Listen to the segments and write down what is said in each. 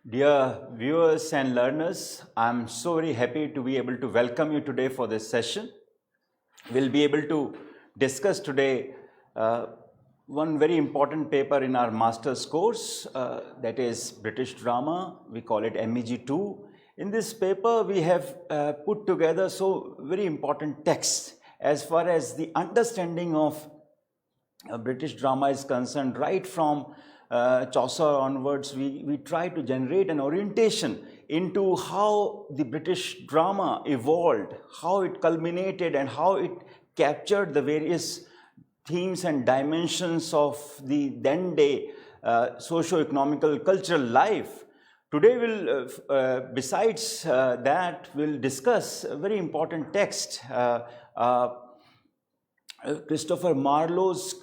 Dear viewers and learners, I'm so very happy to be able to welcome you today for this session. We'll be able to discuss today one very important paper in our master's course, that is British Drama. We call it MEG2. In this paper, we have put together so very important texts as far as the understanding of British drama is concerned. Right from Chaucer onwards, we try to generate an orientation into how the British drama evolved, how it culminated, and how it captured the various themes and dimensions of the then-day socio-economical cultural life. Today, besides that, we'll discuss a very important text, Christopher Marlowe's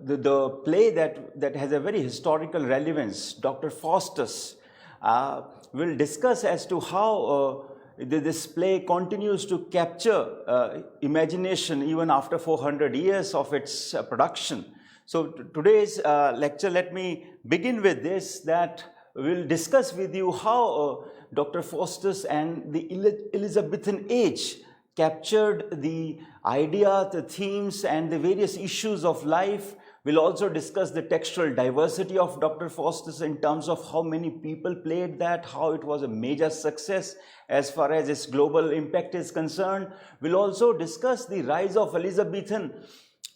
the play that has a very historical relevance, Dr. Faustus. Will discuss as to how this play continues to capture imagination even after 400 years of its production. So today's lecture, let me begin with this, that we'll discuss with you how Dr. Faustus and the Elizabethan age captured the ideas, the themes, and the various issues of life. We'll also discuss the textual diversity of Dr. Faustus in terms of how many people played that, how it was a major success as far as its global impact is concerned. We'll also discuss the rise of Elizabethan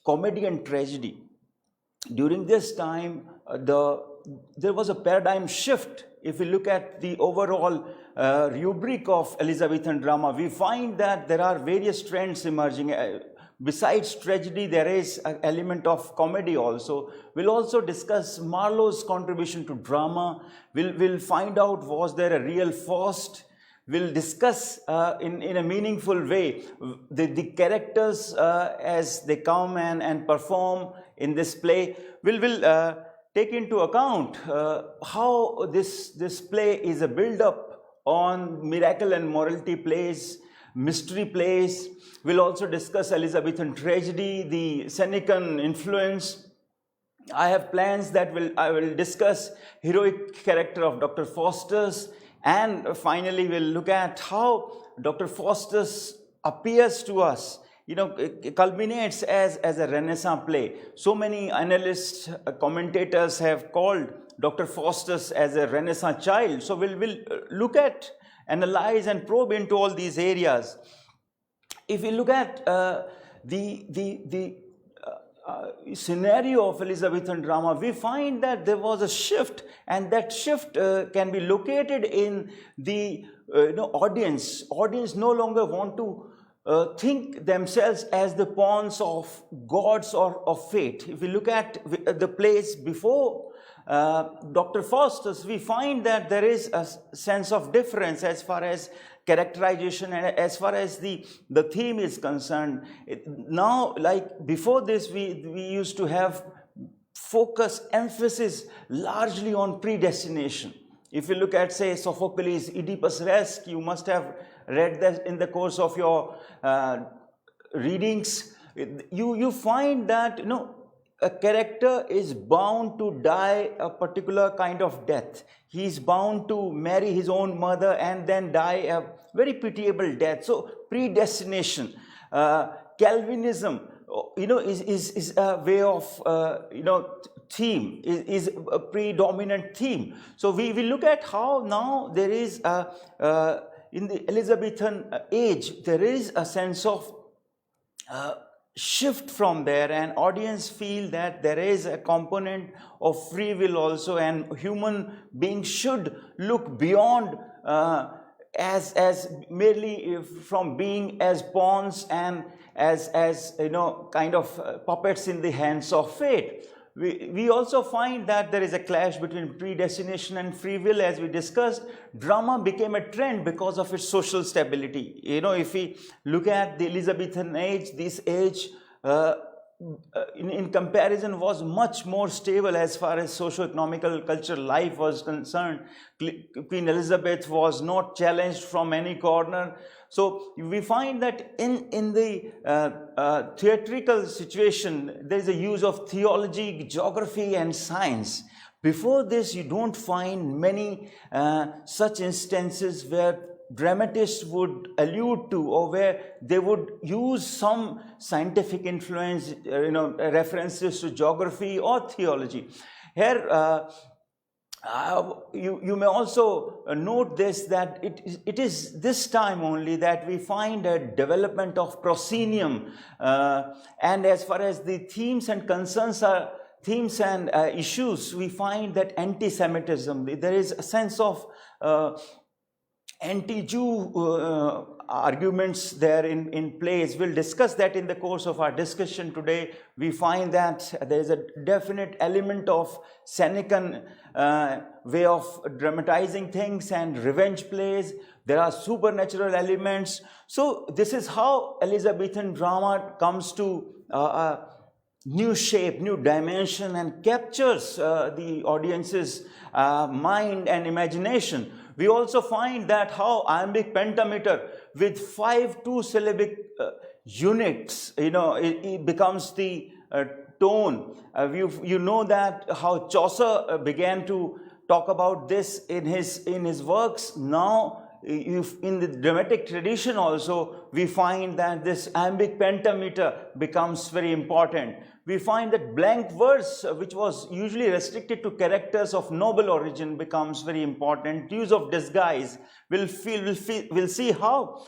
comedy and tragedy. During this time, there was a paradigm shift. If we look at the overall rubric of Elizabethan drama, we find that there are various trends emerging. Besides tragedy, there is an element of comedy also. We'll also discuss Marlowe's contribution to drama. We'll find out, was there a real Faust? We'll discuss in a meaningful way the characters as they come and perform in this play. We'll take into account how this play is a build-up on miracle and morality plays, mystery plays. We'll also discuss Elizabethan tragedy, the Senecan influence. I have plans that I will discuss heroic character of Dr. Faustus, and finally we'll look at how Dr. Faustus appears to us, culminates as a Renaissance play. So many analysts, commentators have called Dr. Faustus as a Renaissance child. So we'll look at, analyze, and probe into all these areas. If we look at the scenario of Elizabethan drama, we find that there was a shift, and that shift can be located in the audience. Audience no longer want to think themselves as the pawns of gods or of fate. If we look at the plays before Dr. Faustus, we find that there is a sense of difference as far as characterization and as far as the theme is concerned. Now, like before this, we used to have focus, emphasis largely on predestination. If you look at, say, Sophocles' Oedipus Resk, you must have read that in the course of your readings. You find that a character is bound to die a particular kind of death. He is bound to marry his own mother and then die a very pitiable death. So predestination, Calvinism, is a way of theme, is a predominant theme. So we look at how now there is in the Elizabethan age, there is a sense of shift from there, and audience feel that there is a component of free will also, and human beings should look beyond as merely from being as pawns and as kind of puppets in the hands of fate. We also find that there is a clash between predestination and free will. As we discussed, drama became a trend because of its social stability. If we look at the Elizabethan age, this age in comparison was much more stable as far as socio-economical cultural life was concerned. Queen Elizabeth was not challenged from any corner. So we find that in the theatrical situation, there is a use of theology, geography, and science. Before this, you don't find many such instances where dramatists would allude to, or where they would use some scientific influence, references to geography or theology. Here, you may also note this, that it is this time only that we find a development of proscenium, and as far as the themes and concerns are, themes and issues, we find that anti-Semitism, there is a sense of anti-Jew arguments there in place. We'll discuss that in the course of our discussion today. We find that there is a definite element of Senecan way of dramatizing things and revenge plays. There are supernatural elements. So this is how Elizabethan drama comes to new shape, new dimension, and captures the audience's mind and imagination. We also find that how iambic pentameter with 5 two-syllabic units, it becomes the tone. You know that how Chaucer began to talk about this in his works. Now, in the dramatic tradition also, we find that this iambic pentameter becomes very important. We find that blank verse, which was usually restricted to characters of noble origin, becomes very important. Use of disguise. We'll see how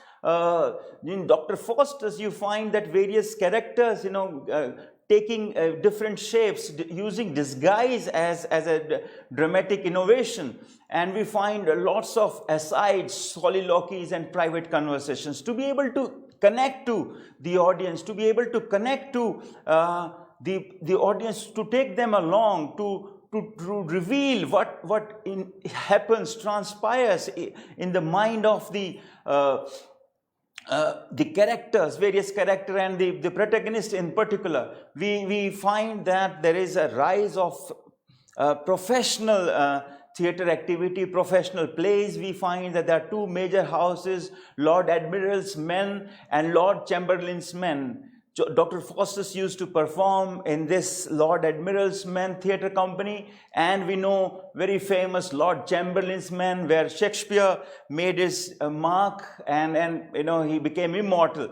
in Dr. Faustus you find that various characters, taking different shapes, using disguise as a dramatic innovation. And we find lots of asides, soliloquies, and private conversations to be able to connect to the audience, to be able to connect to the audience, to take them along, to reveal what happens, transpires in the mind of the characters, various characters, and the protagonist in particular. We find that there is a rise of professional theatre activity, professional plays. We find that there are 2 major houses, Lord Admiral's Men and Lord Chamberlain's Men. Dr. Faustus used to perform in this Lord Admiral's Men theatre company, and we know very famous Lord Chamberlain's Men, where Shakespeare made his mark and he became immortal.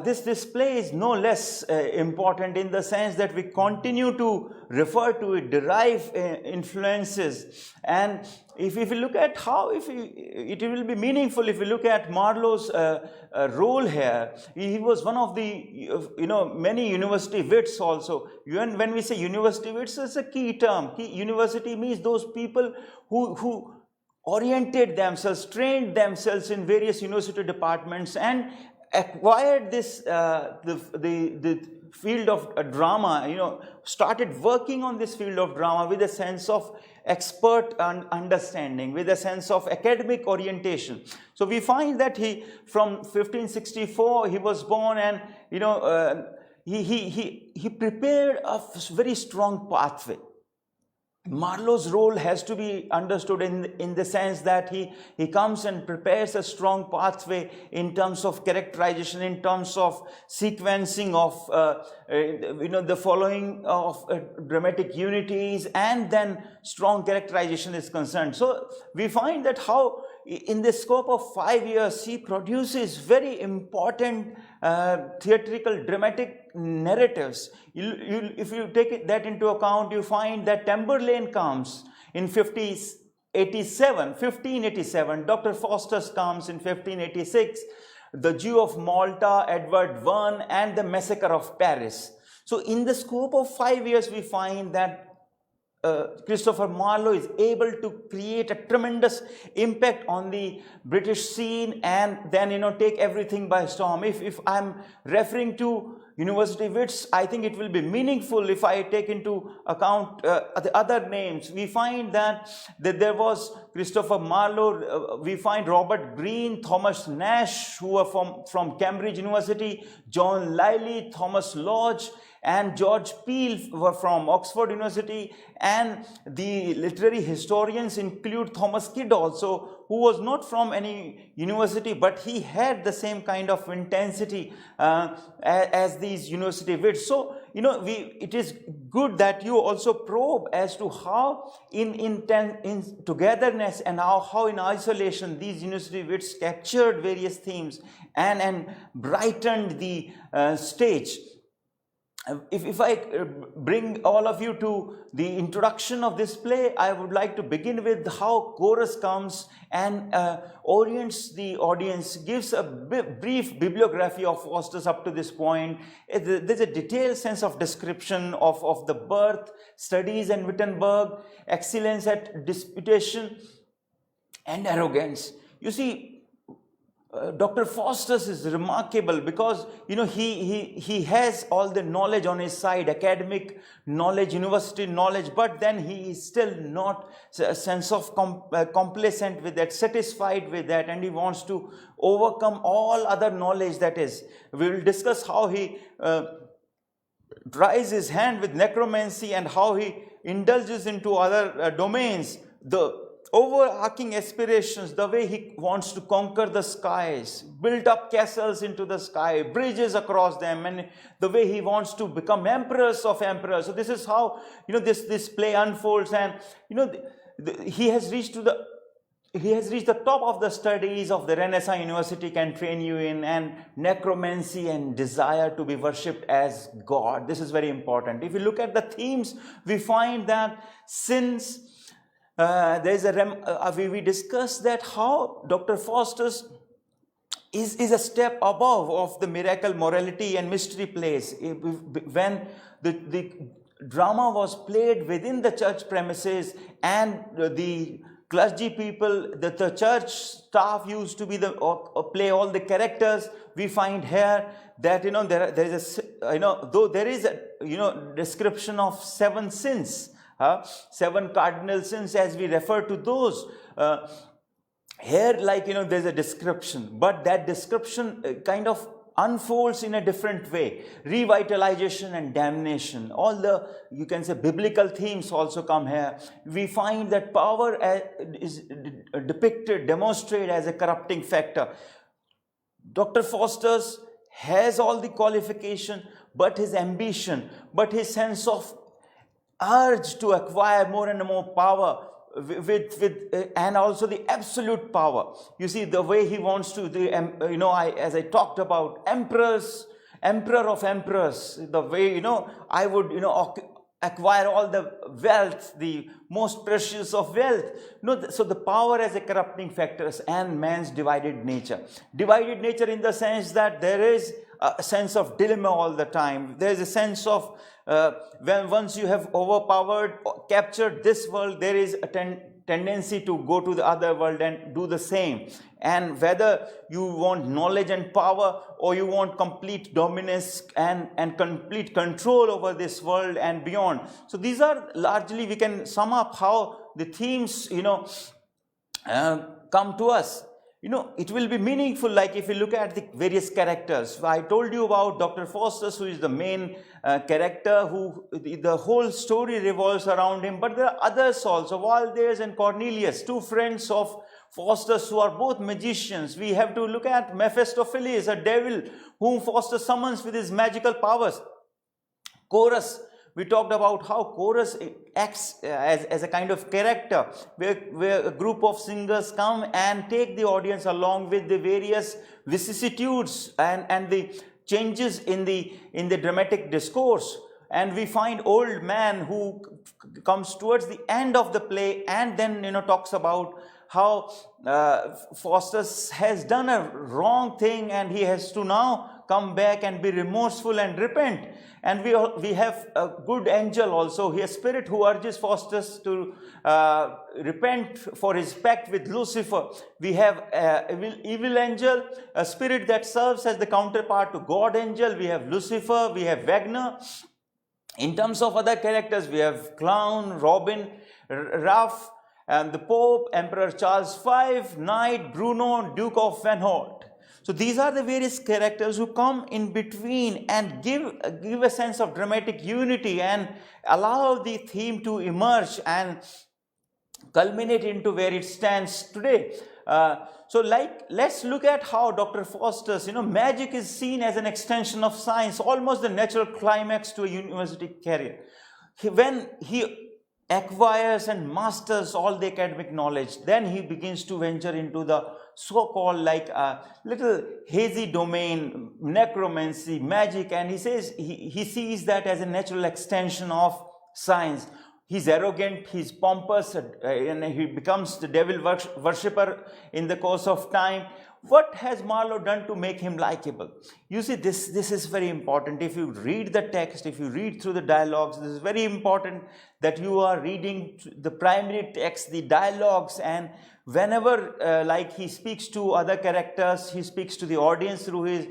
This play is no less important in the sense that we continue to refer to it, derive influences. And if we look at how, it will be meaningful if we look at Marlowe's role here. He was one of the, many university wits also. When we say university wits, it's a key term. University means those people who oriented themselves, trained themselves in various university departments, and acquired this the field of drama, started working on this field of drama with a sense of expert understanding, with a sense of academic orientation. So we find that from 1564 he was born, and he prepared a very strong pathway. Marlowe's role has to be understood in the sense that he comes and prepares a strong pathway in terms of characterization, in terms of sequencing of the following of dramatic unities, and then strong characterization is concerned. So we find that how in the scope of 5 years he produces very important theatrical dramatic narratives. If you take that into account, you find that Tamburlaine comes in 1587, Dr. Faustus comes in 1586, the Jew of Malta, Edward I, and the Massacre of Paris. So in the scope of 5 years, we find that Christopher Marlowe is able to create a tremendous impact on the British scene, and then take everything by storm. If I'm referring to university wits, I think it will be meaningful if I take into account the other names. We find that there was Christopher Marlowe, we find Robert Greene, Thomas Nash, who are from Cambridge University, John Lyly, Thomas Lodge, and George Peele were from Oxford University, and the literary historians include Thomas Kidd also, who was not from any university, but he had the same kind of intensity as these university wits. So it is good that you also probe as to how in togetherness and how in isolation these university wits captured various themes and brightened the stage. If I bring all of you to the introduction of this play, I would like to begin with how chorus comes and orients the audience, gives a brief bibliography of Faustus up to this point. There's a detailed sense of description of the birth, studies in Wittenberg, excellence at disputation, and arrogance. You see, Dr. Faustus is remarkable because he has all the knowledge on his side, academic knowledge, university knowledge, but then he is still not a sense of complacent with that, satisfied with that, and he wants to overcome all other knowledge that is. We will discuss how he tries his hand with necromancy and how he indulges into other domains. The overarching aspirations, the way he wants to conquer the skies, build up castles into the sky, bridges across them, and the way he wants to become emperors of emperors. So this is how this play unfolds, and he has reached the top of the studies of the Renaissance university can train you in, and necromancy and desire to be worshipped as God. This is very important. If you look at the themes, we find that since we discussed that how Dr. Faustus is a step above of the miracle, morality, and mystery plays. When the drama was played within the church premises, and the clergy people, the church staff used to be play all the characters, we find here that there is though there is a description of 7 sins. 7 cardinal sins, as we refer to those. Here, there's a description, but that description kind of unfolds in a different way. Revitalization and damnation. All the, you can say, biblical themes also come here. We find that power is depicted, demonstrated as a corrupting factor. Dr. Faustus has all the qualification, but his ambition, but his sense of urge to acquire more and more power and also the absolute power. You see, the way he wants to, as I talked about, emperor of emperors, the way, I would, acquire all the wealth, the most precious of wealth. So the power as a corrupting factor and man's divided nature. Divided nature in the sense that there is a sense of dilemma all the time. There is a sense of when once you have overpowered, captured this world, there is a tendency to go to the other world and do the same. And whether you want knowledge and power, or you want complete dominance and complete control over this world and beyond. So these are largely, we can sum up how the themes, come to us. It will be meaningful, like if you look at the various characters. I told you about Dr. Faustus, who is the main character, who the whole story revolves around him. But there are others also, Valdez and Cornelius, 2 friends of Faustus who are both magicians. We have to look at Mephistopheles, a devil whom Faustus summons with his magical powers. Chorus. We talked about how chorus acts as a kind of character, where a group of singers come and take the audience along with the various vicissitudes and the changes in the dramatic discourse. And we find old man who comes towards the end of the play and then talks about how Faustus has done a wrong thing and he has to now come back and be remorseful and repent. And we have a good angel also, a spirit who urges Faustus to repent for his pact with Lucifer. We have evil angel, a spirit that serves as the counterpart to God angel. We have Lucifer, we have Wagner. In terms of other characters, we have Clown, Robin, Ruff, and the Pope, Emperor Charles V, Knight, Bruno, Duke of Venholt. So these are the various characters who come in between and give a sense of dramatic unity and allow the theme to emerge and culminate into where it stands today. So let's look at how Dr. Faustus, magic is seen as an extension of science, almost the natural climax to a university career. When he acquires and masters all the academic knowledge, then he begins to venture into the so-called little hazy domain, necromancy, magic, and he says he sees that as a natural extension of science. He's arrogant, he's pompous, and he becomes the devil worshipper in the course of time. What has Marlowe done to make him likable? You see, this is very important. If you read the text, if you read through the dialogues, this is very important that you are reading the primary text, the dialogues, and whenever he speaks to other characters, he speaks to the audience through his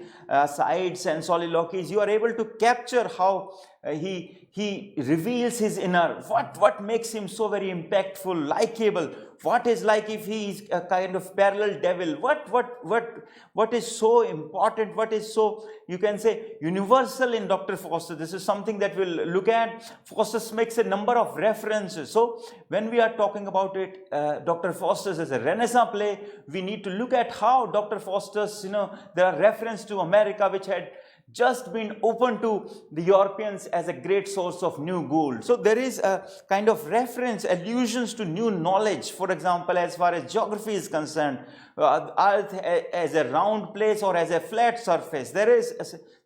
sides and soliloquies, you are able to capture how he reveals his inner, what makes him so very impactful, likable, what is like if he is a kind of parallel devil, what is so important, what is so, you can say, universal in Dr. Faustus. This is something that we'll look at. Faustus makes a number of references. So when we are talking about it, Dr. Faustus is a Renaissance play, we need to look at how Dr. Faustus, there are references to America which had just been open to the Europeans as a great source of new gold. So there is a kind of reference, allusions to new knowledge. For example, as far as geography is concerned, Earth as a round place or as a flat surface, there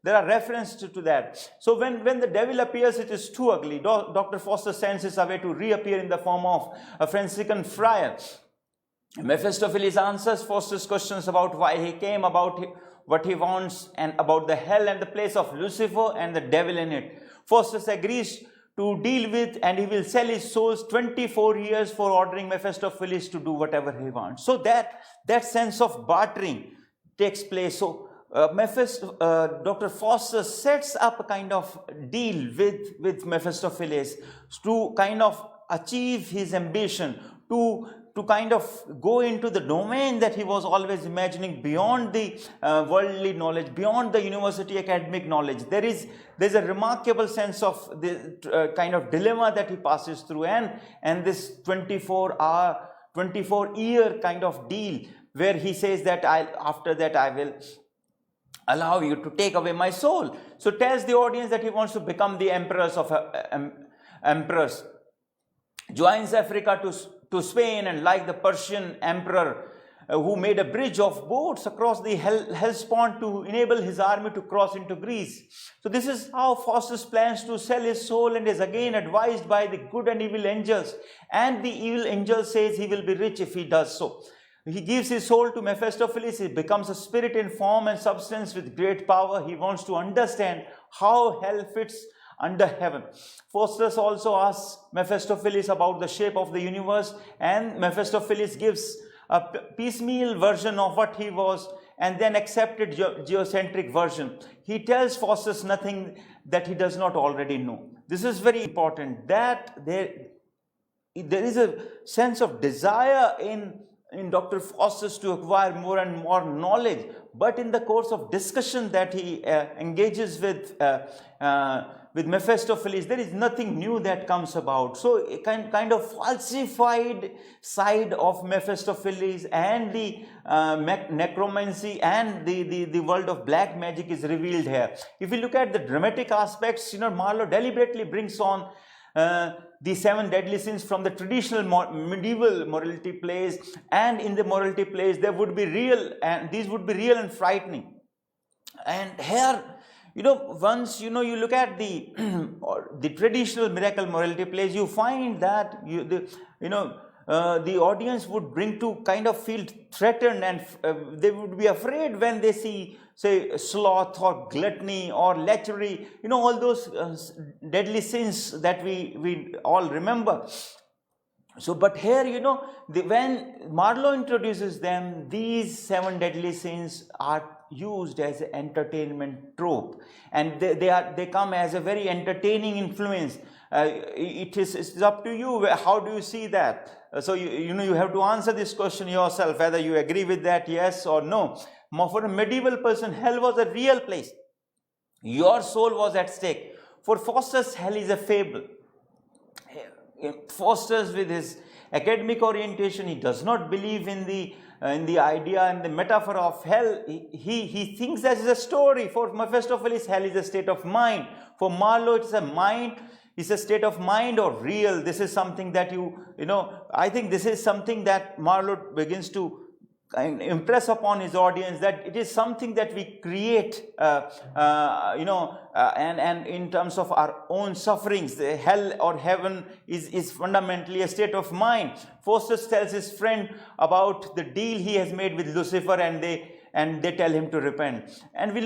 are references to that. So when the devil appears, it is too ugly. Dr. Faustus sends his away to reappear in the form of a Franciscan friar. Mephistopheles answers Faustus' questions about why he came, about what he wants, and about the hell and the place of Lucifer and the devil in it. Faustus agrees to deal with, and he will sell his souls 24 years for ordering Mephistopheles to do whatever he wants. So that sense of bartering takes place. So Dr. Faustus sets up a kind of deal with Mephistopheles to kind of achieve his ambition, to kind of go into the domain that he was always imagining, beyond the worldly knowledge, beyond the university academic knowledge. There's a remarkable sense of the kind of dilemma that he passes through, and this 24-year kind of deal where he says that after that I will allow you to take away my soul. So tells the audience that he wants to become the emperors of emperors. Joins Africa to Spain, and like the Persian emperor who made a bridge of boats across the Hellespont to enable his army to cross into Greece. So this is how Faustus plans to sell his soul, and is again advised by the good and evil angels. And the evil angel says he will be rich if he does so. He gives his soul to Mephistopheles. He becomes a spirit in form and substance with great power. He wants to understand how hell fits under heaven. Faustus also asks Mephistopheles about the shape of the universe, and Mephistopheles gives a piecemeal version of what he was, and then accepted geocentric version. He tells Faustus nothing that he does not already know. This is very important, that there is a sense of desire in Dr. Faustus to acquire more and more knowledge, but in the course of discussion that he engages with Mephistopheles, there is nothing new that comes about. So a kind of falsified side of Mephistopheles and the necromancy and the world of black magic is revealed here. If you look at the dramatic aspects, Marlowe deliberately brings on the 7 deadly sins from the traditional medieval morality plays, and in the morality plays there would be real, and these would be real and frightening. And here, once you look at the traditional miracle morality plays, you find that the audience would bring to kind of feel threatened, and they would be afraid when they see, say, sloth or gluttony or lechery, all those deadly sins that we all remember. So, but here, when Marlowe introduces them, these 7 deadly sins are used as an entertainment trope, and they come as a very entertaining influence. It's up to you. How do you see that? So you have to answer this question yourself, whether you agree with that, yes or no. For a medieval person, hell was a real place. Your soul was at stake. For Faustus, hell is a fable. Faustus, with his academic orientation, he does not believe in the in the idea and the metaphor of hell, he thinks that is a story. For Mephistopheles, hell is a state of mind. For Marlowe, it's a mind. It's a state of mind or real. This is something that I think this is something that Marlowe begins to impress upon his audience, that it is something that we create, and in terms of our own sufferings. The hell or heaven is fundamentally a state of mind. Faustus tells his friend about the deal he has made with Lucifer, and they tell him to repent. And we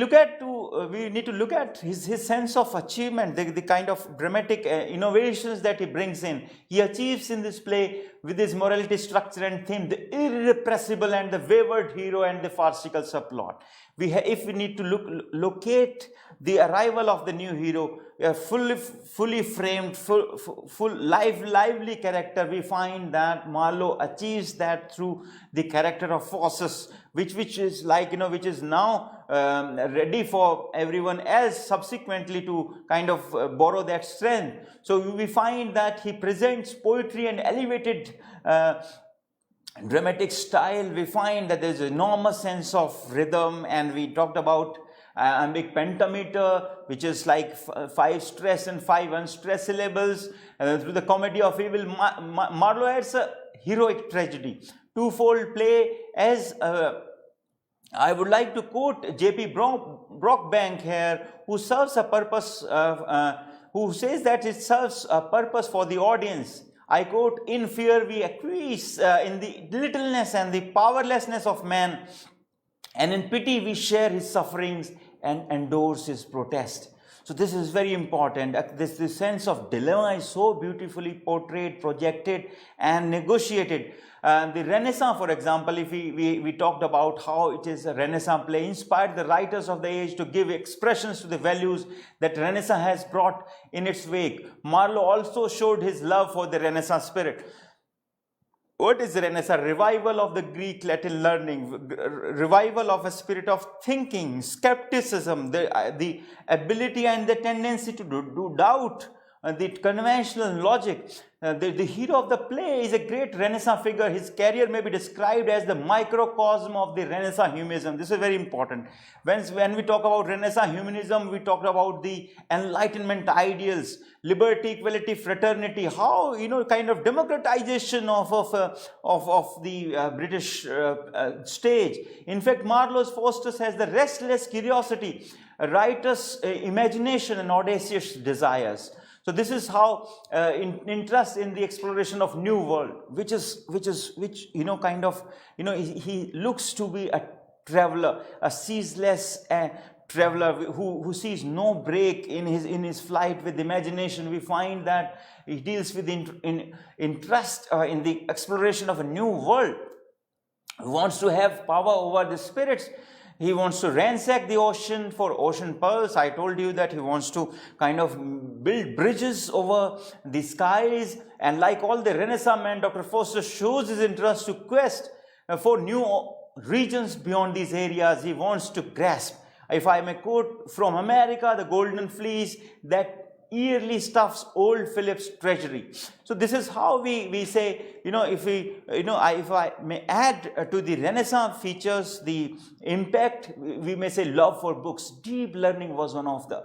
need to look at his sense of achievement, the kind of dramatic innovations that he brings in. He achieves in this play with his morality structure and theme, the irrepressible and the wayward hero and the farcical subplot. If we need to locate the arrival of the new hero, a fully framed, lively character, we find that Marlowe achieves that through the character of Faustus, which is which is now ready for everyone else subsequently to kind of borrow that strength. So we find that he presents poetry and elevated dramatic style. We find that there's an enormous sense of rhythm, and we talked about iambic pentameter, which is like 5 stress and 5 unstressed syllables. Through the comedy of evil, Marlowe adds a heroic tragedy. Twofold play, as I would like to quote J.P. Brockbank here, who serves a purpose, who says that it serves a purpose for the audience. I quote, "In fear we acquiesce in the littleness and the powerlessness of man, and in pity we share his sufferings and endorse his protest." So this is very important. This sense of dilemma is so beautifully portrayed, projected, and negotiated. The Renaissance, for example, if we talked about how it is a Renaissance play, inspired the writers of the age to give expressions to the values that Renaissance has brought in its wake. Marlowe also showed his love for the Renaissance spirit. What is the Renaissance? Revival of the Greek-Latin learning, revival of a spirit of thinking, skepticism, the ability and the tendency to do doubt the conventional logic. The hero of the play is a great Renaissance figure. His career may be described as the microcosm of the Renaissance humanism. This is very important. When we talk about Renaissance humanism, we talk about the Enlightenment ideals, liberty, equality, fraternity, how, kind of democratization of the British stage. In fact, Marlowe's Faustus has the restless curiosity, a writer's imagination and audacious desires. So this is how interest in the exploration of new world, which he looks to be a traveler, a ceaseless traveler who sees no break in his flight with imagination. We find that he deals with interest in the exploration of a new world. He wants to have power over the spirits. He wants to ransack the ocean for ocean pearls. I told you that he wants to kind of build bridges over the skies. And like all the Renaissance men, Dr. Faustus shows his interest to quest for new regions beyond these areas he wants to grasp. If I may quote from America, the golden fleece that yearly stuffs old Philip's treasury. So this is how we say, if I may add to the Renaissance features, the impact, we may say love for books. Deep learning was one of the,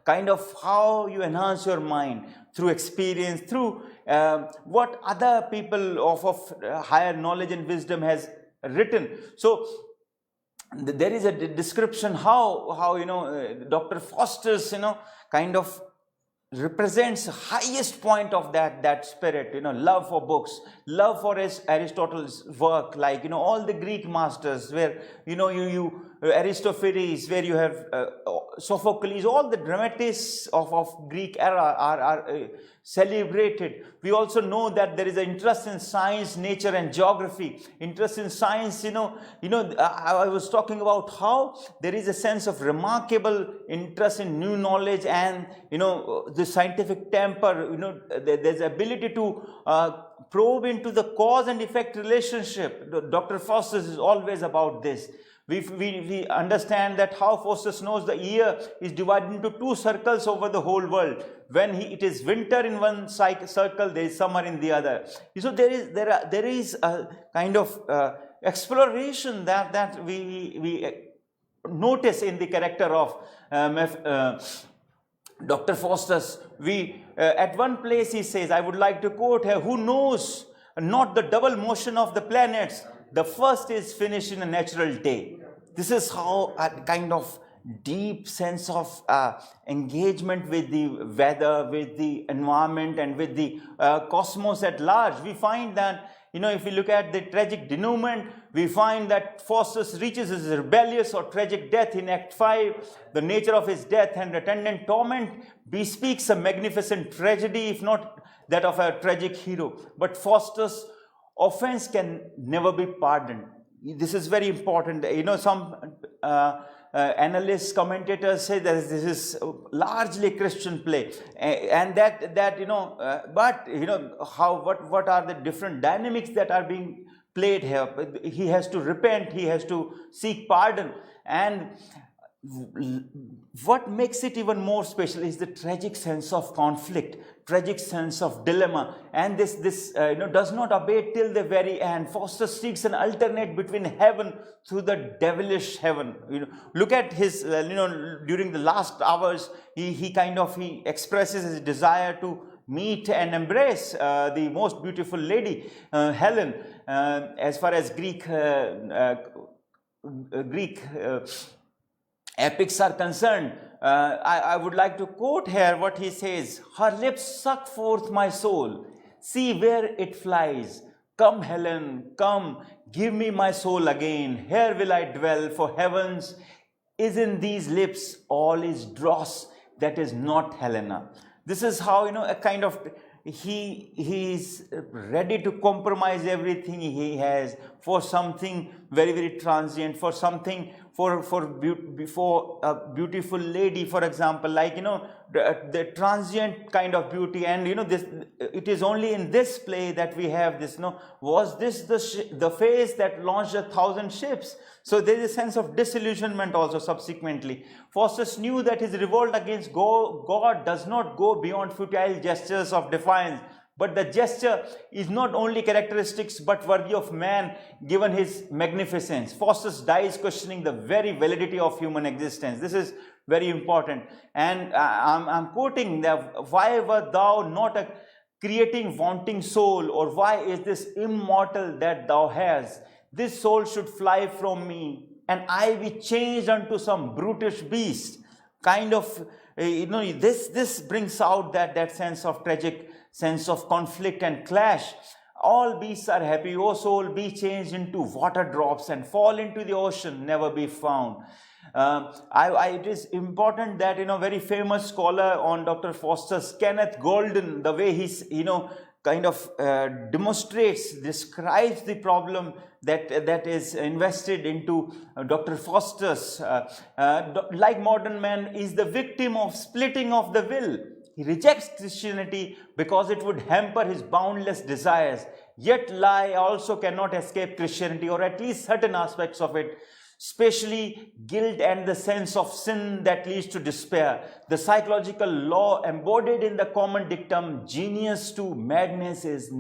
kind of how you enhance your mind through experience, through what other people of higher knowledge and wisdom has written. So there is a description how Dr. Faustus, kind of represents the highest point of that spirit, love for books, love for Aristotle's work, like, all the Greek masters, where, Aristophanes, where you have Sophocles, all the dramatists of Greek era are celebrated. We also know that there is an interest in science, nature, and geography. Interest in science, I was talking about how there is a sense of remarkable interest in new knowledge and, the scientific temper, there's ability to probe into the cause and effect relationship. Dr. Faustus is always about this. We understand that how Faustus knows the year is divided into two circles over the whole world. When it is winter in one circle, there is summer in the other. So there is a kind of exploration that we notice in the character of Dr. Faustus. At one place he says, I would like to quote here, who knows not the double motion of the planets, the first is finished in a natural day. This is how a kind of deep sense of engagement with the weather, with the environment, and with the cosmos at large. We find that, if we look at the tragic denouement, we find that Faustus reaches his rebellious or tragic death in Act 5. The nature of his death and attendant torment bespeaks a magnificent tragedy, if not that of a tragic hero. But Faustus' offense can never be pardoned. This is very important. Some analysts, commentators say that this is largely a Christian play, and what are the different dynamics that are being played here? He has to repent, he has to seek pardon, and what makes it even more special is the tragic sense of conflict, tragic sense of dilemma, and this does not abate till the very end. Faustus seeks an alternate between heaven through the devilish heaven. Look at his during the last hours, he expresses his desire to meet and embrace the most beautiful lady, Helen. As far as Greek epics are concerned, I would like to quote here what he says. Her lips suck forth my soul. See where it flies. Come, Helen, come, give me my soul again. Here will I dwell, for heavens is in these lips. All is dross that is not Helena. This is how, a kind of, he is ready to compromise everything he has for something very, very transient, for something, for a beautiful lady, for example, like, the transient kind of beauty. And, it is only in this play that we have this, was this the face that launched 1,000 ships? So there is a sense of disillusionment also subsequently. Faustus knew that his revolt against God does not go beyond futile gestures of defiance, but the gesture is not only characteristics but worthy of man given his magnificence. Faustus dies questioning the very validity of human existence. This is very important. And I'm quoting, why wert thou not a creating wanting soul, or why is this immortal that thou hast? This soul should fly from me, and I be changed unto some brutish beast. Kind of, this brings out that sense of tragic, sense of conflict and clash. All beasts are happy. O soul, be changed into water drops and fall into the ocean, never be found. It is important that, very famous scholar on Dr. Faustus, Kenneth Golden, the way he's, describes the problem that is invested into Dr. Faustus. Like modern man, is the victim of splitting of the will. He rejects Christianity because it would hamper his boundless desires. Yet lie also cannot escape Christianity, or at least certain aspects of it, especially guilt and the sense of sin that leads to despair. The psychological law embodied in the common dictum, genius to madness, is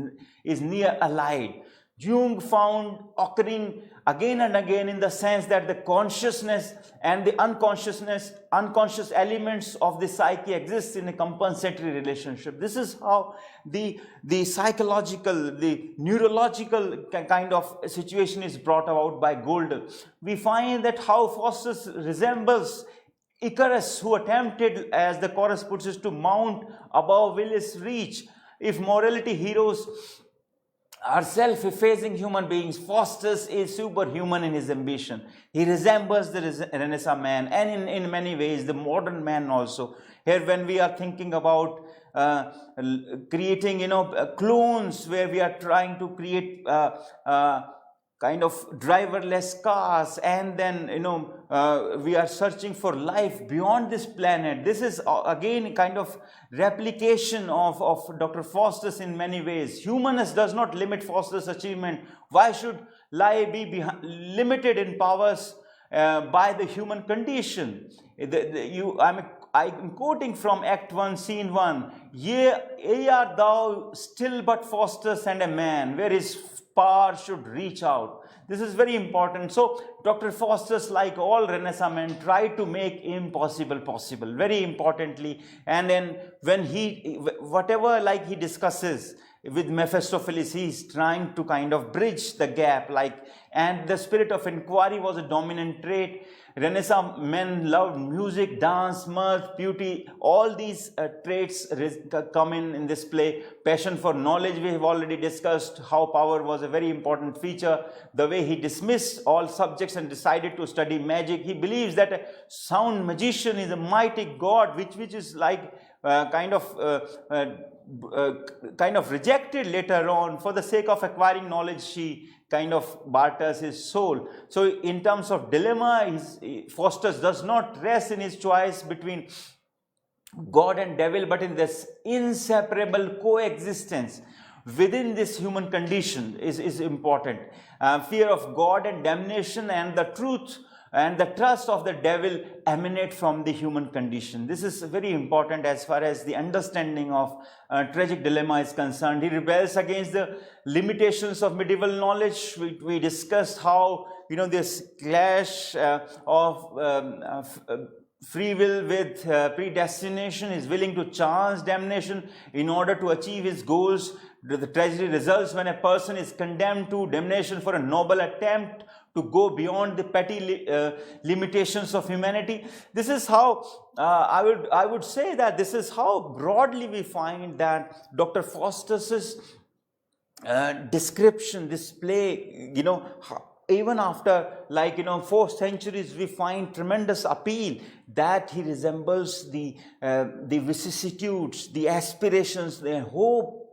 near allied. Jung found occurring again and again in the sense that the consciousness and the unconscious elements of the psyche exist in a compensatory relationship. This is how the psychological, the neurological kind of situation is brought about by Golden. We find that how Faustus resembles Icarus, who attempted, as the chorus puts it, to mount above Willis' reach. If morality heroes are self-effacing human beings, Faustus is superhuman in his ambition. He resembles the Renaissance man, and in many ways the modern man also. Here, when we are thinking about creating, clones, where we are trying to create kind of driverless cars, and then we are searching for life beyond this planet. This is again kind of replication of Dr. Faustus in many ways. Humanness does not limit Faustus' achievement. Why should lie be limited in powers by the human condition. I'm quoting from Act 1, Scene 1. Yea art thou still but Faustus and a man, where his power should reach out. This is very important. So Dr. Faustus, like all Renaissance men, tried to make impossible possible, very importantly. And then when whatever like he discusses with Mephistopheles, he's trying to kind of bridge the gap, and the spirit of inquiry was a dominant trait. Renaissance men loved music, dance, mirth, beauty. All these traits come in this play. Passion for knowledge, we have already discussed how power was a very important feature. The way he dismissed all subjects and decided to study magic. He believes that a sound magician is a mighty god, which is like kind of rejected later on. For the sake of acquiring knowledge, she kind of barters his soul. So in terms of dilemma, Faustus does not rest in his choice between God and devil, but in this inseparable coexistence within this human condition is important. Fear of God and damnation and the truth and the trust of the devil emanate from the human condition. This is very important as far as the understanding of tragic dilemma is concerned. He rebels against the limitations of medieval knowledge. We discussed how, this clash of free will with predestination. Is willing to chance damnation in order to achieve his goals. The tragedy results when a person is condemned to damnation for a noble attempt to go beyond the petty limitations of humanity. This is how I would say that this is how broadly we find that Dr. Faustus's description, this play, even after 4 centuries, we find tremendous appeal that he resembles the vicissitudes, the aspirations, the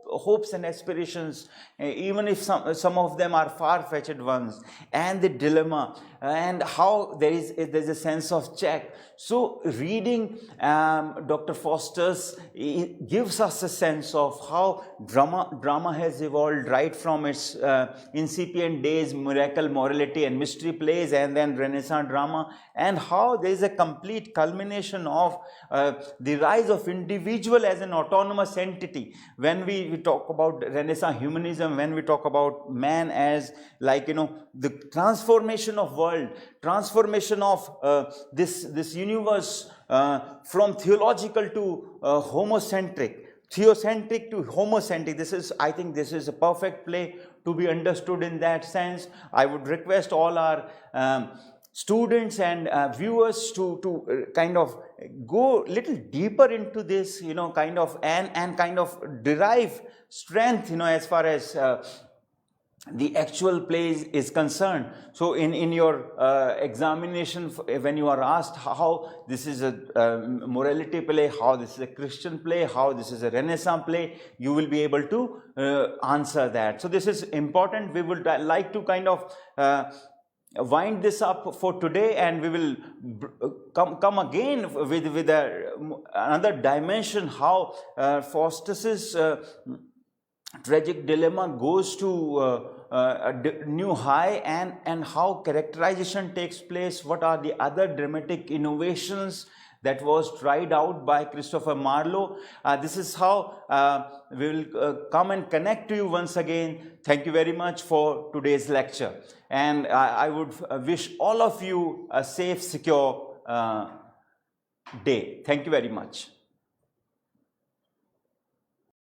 hopes and aspirations, even if some of them are far-fetched ones, and the dilemma, and how there's a sense of check. So reading Dr. Faustus gives us a sense of how drama has evolved right from its incipient days, miracle, morality and mystery plays, and then Renaissance drama, and how there is a complete culmination of the rise of individual as an autonomous entity. When we talk about Renaissance humanism, when we talk about man as the transformation of world, transformation of this universe from theological to theocentric to homocentric. I think this is a perfect play to be understood in that sense. I would request all our students and viewers to kind of go a little deeper into this, and kind of derive strength, as far as the actual play is concerned. So in your examination, when you are asked how this is a morality play, how this is a Christian play, how this is a Renaissance play, you will be able to answer that. So this is important. We would like to kind of wind this up for today, and we will come again with another dimension, how Faustus's tragic dilemma goes to a new high, and how characterization takes place. What are the other dramatic innovations that was tried out by Christopher Marlowe? This is how we will come and connect to you once again. Thank you very much for today's lecture, and I would wish all of you a safe, secure day. Thank you very much.